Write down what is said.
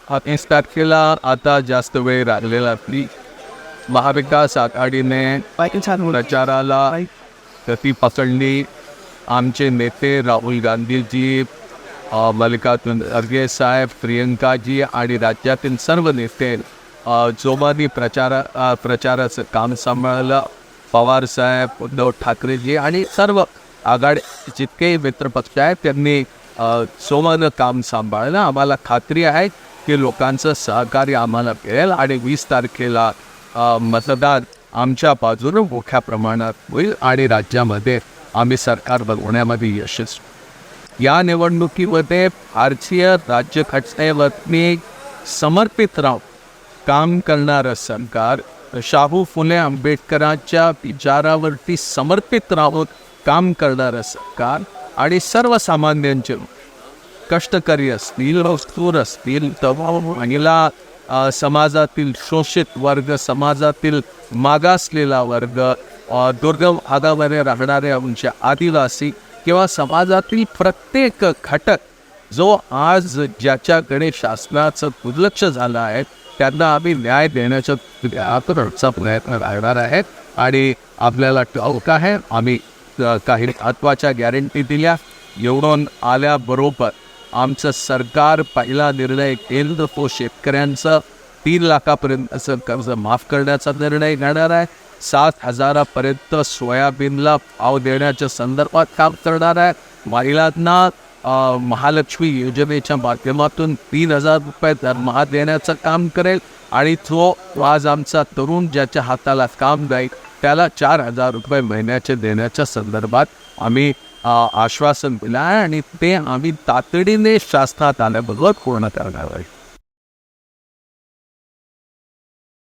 30 तारखेला आता जास्त वेळ राहिलेला नाही. महाविकास आघाडीने प्रचाराला गती पकडली. आमचे नेते राहुल गांधीजी, मल्लिकार्जुन खरगे साहेब, प्रियंकाजी आणि राज्यातील सर्व नेते जोमाने प्रचाराचं काम सांभाळलं. पवार साहेब, उद्धव ठाकरेजी आणि सर्व आघाडी जितके मित्रपक्ष आहेत त्यांनी जोमानं काम सांभाळलं. आम्हाला खात्री आहे की लोकांचं सहकार्य आम्हाला मिळेल आणि 20 तारखेला मतदान आमच्या बाजूनं मोठ्या प्रमाणात होईल आणि राज्यामध्ये आम्ही सरकार बनवण्यामध्ये यशस्वी. या निवडणुकीमध्ये भारतीय राज्यघटनेवरती समर्पित राहून काम करणारं सरकार, शाहू फुले आंबेडकरांच्या विचारावरती समर्पित राहून काम करणारं सरकार आणि सर्वसामान्यांचे कष्टकरी असतील, मजदूर असतील, तरुण, महिला, समाजातील शोषित वर्ग, समाजातील मागासलेला वर्ग, दुर्गम भागामध्ये राहणारे आमचे आदिवासी किंवा समाजातील प्रत्येक घटक जो आज ज्याच्याकडे शासनाचं दुर्लक्ष झालं आहे त्यांना आम्ही न्याय देण्याचा प्रयत्न राहणार आहे. आणि आपल्याला ठाऊक आहे आम्ही काही महत्त्वाच्या गॅरंटी दिल्या. निवडून आल्याबरोबर आमचं सरकार पहिला निर्णय घेईल तो शेतकऱ्यांचं 3 लाखापर्यंतचं कर्ज माफ करण्याचा निर्णय घेणार आहे. 7,000पर्यंत सोयाबीनला भाव देण्याच्या संदर्भात काम करणार आहे. महिलांना महालक्ष्मी योजनेच्या माध्यमातून 3,000 रुपये दरमहा देण्याचं काम करेल आणि तो आज आमचा तरुण ज्याच्या हाताला काम जाईल त्याला 4,000 रुपये महिन्याचे देण्याच्या संदर्भात आम्ही आश्वासन दिलं आहे आणि ते आम्ही तातडीने शासनात आल्याबरोबर पूर्ण करणार आहे.